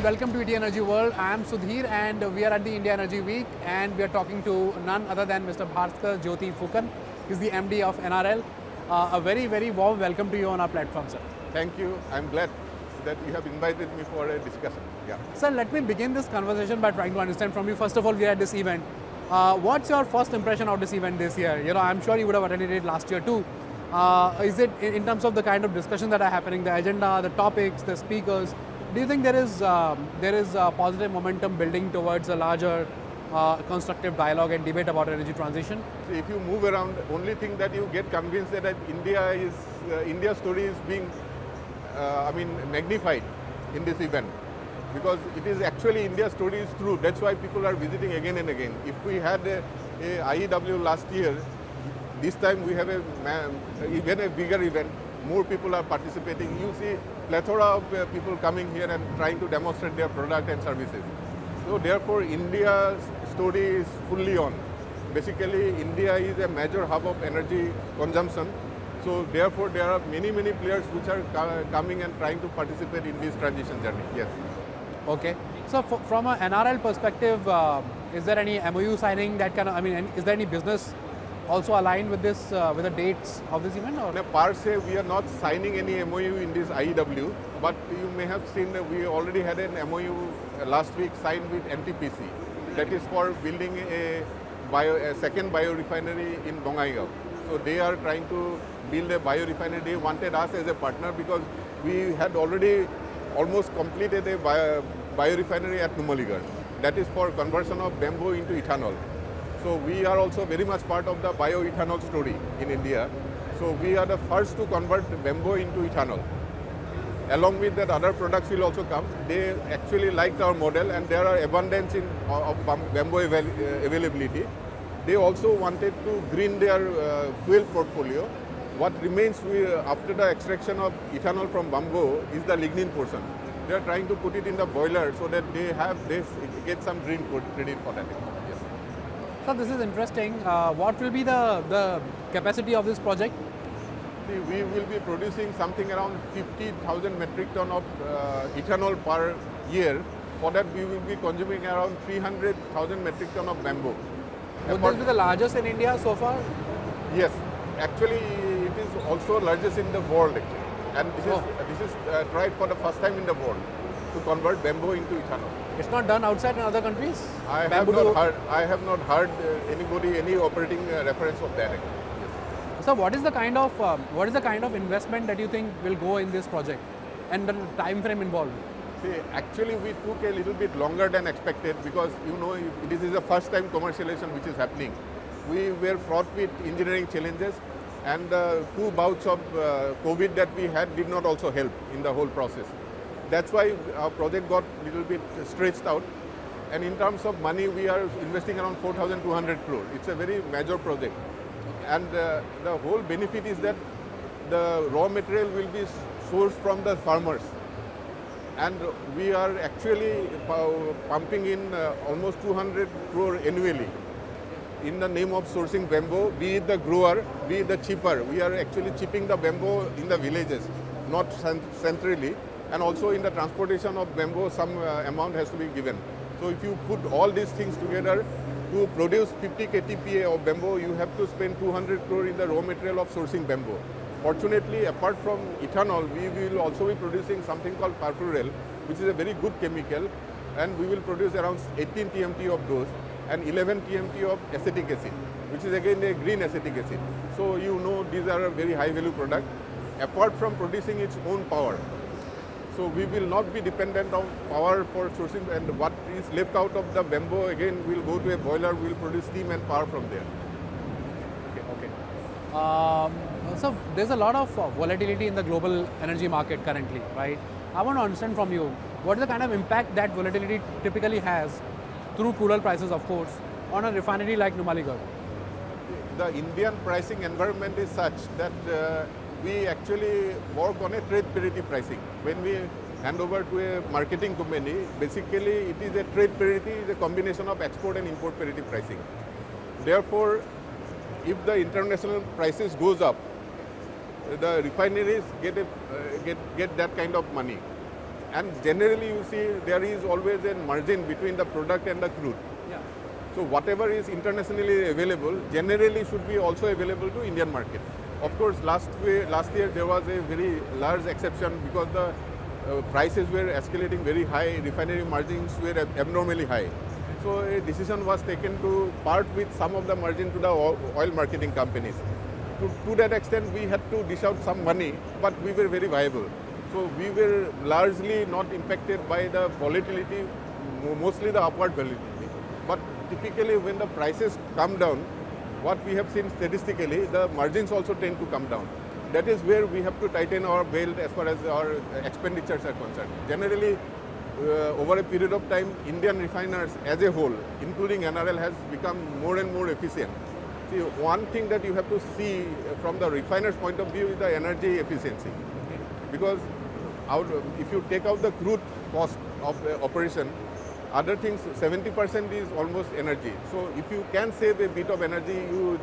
welcome to ET Energy World. I am Sudhir and we are at the India Energy Week and we are talking to none other than Mr. Bhaskar Jyoti Phukan. He's the MD of NRL. A very, very warm welcome to you on our platform, sir. Thank you. I'm glad that you have invited me for a discussion. Yeah. Sir, let me begin this conversation by trying to understand from you. First of all, we are at this event. What's your first impression of this event this year? I'm sure you would have attended it last year too. Is it in terms of the kind of discussion that are happening, the agenda, the topics, the speakers? Do you think there is a positive momentum building towards a larger constructive dialogue and debate about energy transition? So if you move around, only thing that you get convinced that India's story is being, magnified in this event, because it is actually India's story is true. That's why people are visiting again and again. If we had a IEW last year, this time we have even a bigger event. More people are participating. You see plethora of people coming here and trying to demonstrate their product and services. So therefore, India's story is fully on. Basically, India is a major hub of energy consumption. So therefore, there are many players which are coming and trying to participate in this transition journey. Yes. Okay. So from an NRL perspective, is there any MOU signing that is there any business also aligned with this, with the dates of this event? Or? Per se, we are not signing any MOU in this IEW, but you may have seen that we already had an MOU last week signed with NTPC. That is for building a second biorefinery in Bongaigaon. So they are trying to build a biorefinery. They wanted us as a partner because we had already almost completed a biorefinery at Numaligarh. That is for conversion of bamboo into ethanol. So we are also very much part of the bioethanol story in India. So we are the first to convert bamboo into ethanol. Along with that, other products will also come. They actually liked our model and there are abundance of bamboo availability. They also wanted to green their fuel portfolio. What remains after the extraction of ethanol from bamboo is the lignin portion. They are trying to put it in the boiler so that they get some green credit for that. Yes. So this is interesting. What will be the capacity of this project? We will be producing something around 50,000 metric ton of ethanol per year. For that, we will be consuming around 300,000 metric ton of bamboo. Would this be the largest in India so far? Yes, actually it is also largest in the world actually. And this is tried for the first time in the world to convert bamboo into ethanol. It's not done outside in other countries? I have not heard any operating reference of that actually. Yes. So what is the kind of investment that you think will go in this project and the time frame involved? See, actually we took a little bit longer than expected because this is the first time commercialization which is happening. We were fraught with engineering challenges and the 2 bouts of COVID that we had did not also help in the whole process. That's why our project got a little bit stretched out. And in terms of money, we are investing around 4,200 crore. It's a very major project. And the whole benefit is that the raw material will be sourced from the farmers. And we are actually pumping in almost 200 crore annually in the name of sourcing bamboo, be it the grower, be it the chipper. We are actually chipping the bamboo in the villages, not centrally. And also in the transportation of bamboo, some amount has to be given. So if you put all these things together, to produce 50 KTPA of bamboo, you have to spend 200 crore in the raw material of sourcing bamboo. Fortunately, apart from ethanol, we will also be producing something called furfural, which is a very good chemical, and we will produce around 18 TMT of those and 11 TMT of acetic acid, which is again a green acetic acid. So these are a very high value product, apart from producing its own power. So we will not be dependent on power for sourcing, and what is left out of the bamboo again will go to a boiler, we will produce steam and power from there. Okay. So there's a lot of volatility in the global energy market currently, right? I want to understand from you, what is the kind of impact that volatility typically has, through cooler prices of course, on a refinery like Numaligarh? The Indian pricing environment is such that we actually work on a trade parity pricing. When we hand over to a marketing company, basically it is a trade parity, is a combination of export and import parity pricing. Therefore, if the international prices goes up, the refineries get that kind of money. And generally you see there is always a margin between the product and the crude. Yeah. So whatever is internationally available generally should be also available to Indian market. Of course, last year there was a very large exception because the prices were escalating very high, refinery margins were abnormally high. So a decision was taken to part with some of the margin to the oil marketing companies. To that extent, we had to dish out some money, but we were very viable. So we were largely not impacted by the volatility, mostly the upward volatility. But typically when the prices come down, what we have seen statistically, the margins also tend to come down. That is where we have to tighten our belt as far as our expenditures are concerned. Generally, over a period of time, Indian refiners as a whole, including NRL, has become more and more efficient. See, one thing that you have to see from the refiner's point of view is the energy efficiency. Because if you take out the crude cost of the operation, other things, 70% is almost energy. So if you can save a bit of energy,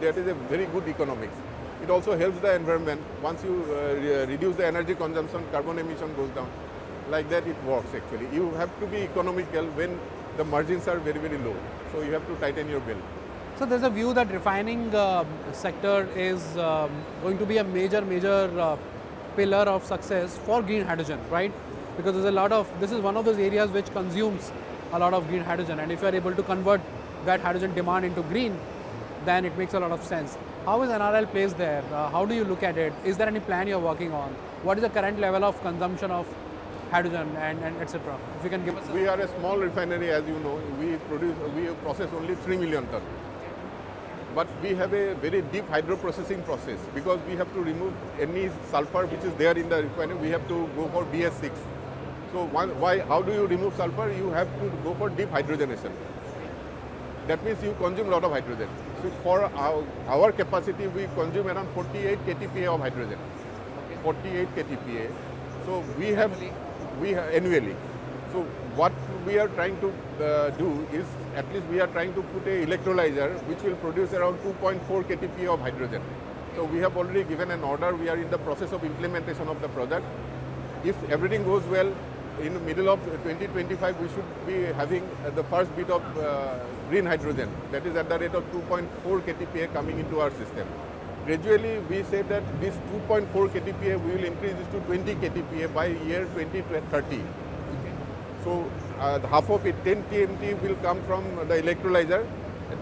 that is a very good economics. It also helps the environment. Once you reduce the energy consumption, carbon emission goes down. Like that it works actually. You have to be economical when the margins are very, very low. So you have to tighten your belt. So there's a view that refining sector is going to be a major pillar of success for green hydrogen, right? Because there's a lot of, this is one of those areas which consumes a lot of green hydrogen, and if you are able to convert that hydrogen demand into green, then it makes a lot of sense. How is NRL placed there? How do you look at it? Is there any plan you're working on? What is the current level of consumption of hydrogen and etc.? If you can give us. We are a small refinery, as you know. We process only 3 million tons. But we have a very deep hydroprocessing process because we have to remove any sulfur which is there in the refinery. We have to go for BS6. So how do you remove sulfur? You have to go for deep hydrogenation. That means you consume a lot of hydrogen. So for our capacity, we consume around 48 KTPA of hydrogen. 48 KTPA. So we have annually. So what we are trying to do is, at least we are trying to put a electrolyzer which will produce around 2.4 KTPA of hydrogen. So we have already given an order. We are in the process of implementation of the project. If everything goes well, in the middle of 2025, we should be having the first bit of green hydrogen, that is at the rate of 2.4 KTPA coming into our system. Gradually, we say that this 2.4 KTPA, we will increase this to 20 KTPA by year 2030. So half of it, 10 TMT will come from the electrolyzer.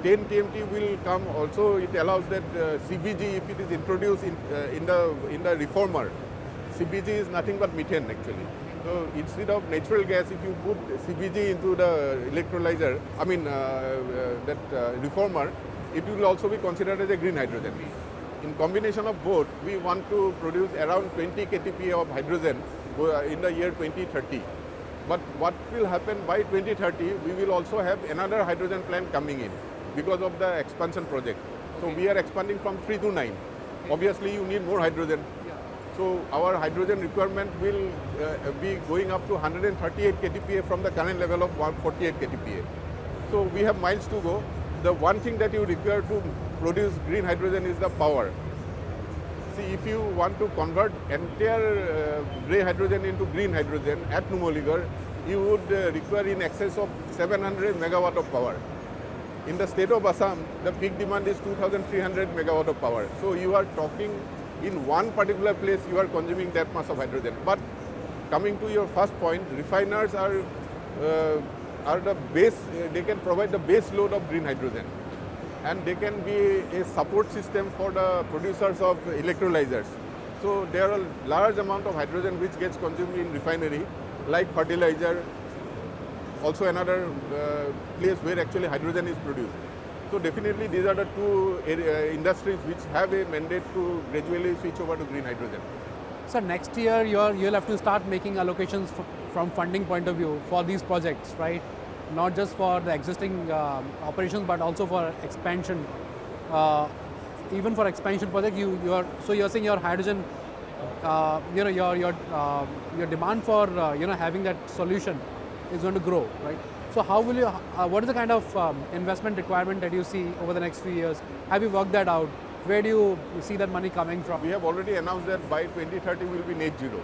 10 TMT will come also, it allows that CBG, if it is introduced in the reformer, CBG is nothing but methane actually. So instead of natural gas, if you put CBG into the electrolyzer, reformer, it will also be considered as a green hydrogen. In combination of both, we want to produce around 20 KTPA of hydrogen in the year 2030. But what will happen by 2030, we will also have another hydrogen plant coming in because of the expansion project. So we are expanding from 3 to 9. Obviously, you need more hydrogen. So our hydrogen requirement will be going up to 138 KTPA from the current level of 148 KTPA. So we have miles to go. The one thing that you require to produce green hydrogen is the power. See, if you want to convert entire grey hydrogen into green hydrogen at Numaligarh, you would require in excess of 700 megawatt of power. In the state of Assam, the peak demand is 2,300 megawatt of power. So you are talking in one particular place, you are consuming that much of hydrogen. But coming to your first point, refiners are the base, they can provide the base load of green hydrogen. And they can be a support system for the producers of electrolyzers. So there are a large amount of hydrogen which gets consumed in refinery, like fertilizer, also another place where actually hydrogen is produced. So definitely these are the two industries which have a mandate to gradually switch over to green hydrogen. So next year you'll have to start making allocations from funding point of view for these projects, right? Not just for the existing operations, but also for expansion. Even for expansion project, you're saying your hydrogen, your demand for having that solution is going to grow, right? So how will you? What is the kind of investment requirement that you see over the next few years? Have you worked that out? Where do you see that money coming from? We have already announced that by 2030 we will be net zero.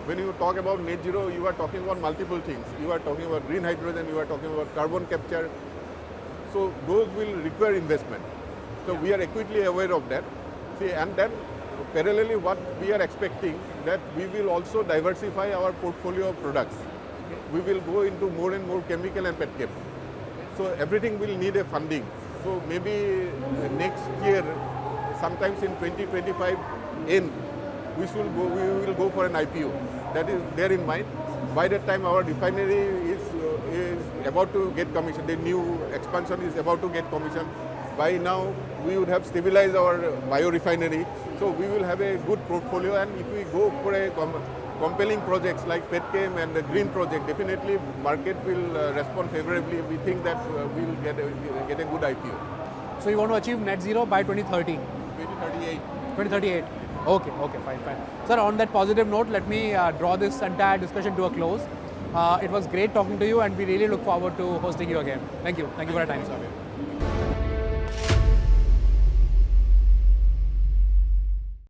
When you talk about net zero, you are talking about multiple things. You are talking about green hydrogen, you are talking about carbon capture. So those will require investment. So we are acutely aware of that. See, and then parallelly what we are expecting that we will also diversify our portfolio of products. We will go into more and more chemical and petchem. So everything will need a funding. So maybe next year, sometimes in 2025 end, we will go for an IPO. That is there in mind. By that time, our refinery is about to get commissioned. The new expansion is about to get commissioned. By now, we would have stabilized our biorefinery. So we will have a good portfolio. And if we go for a compelling projects like petchem and the green project, definitely market will respond favorably. We think that we will get a good IPO. So you want to achieve net zero by 2030? 2038. 2038. Okay, fine. Sir, on that positive note, let me draw this entire discussion to a close. It was great talking to you, and we really look forward to hosting you again. Thank you for your time, sir.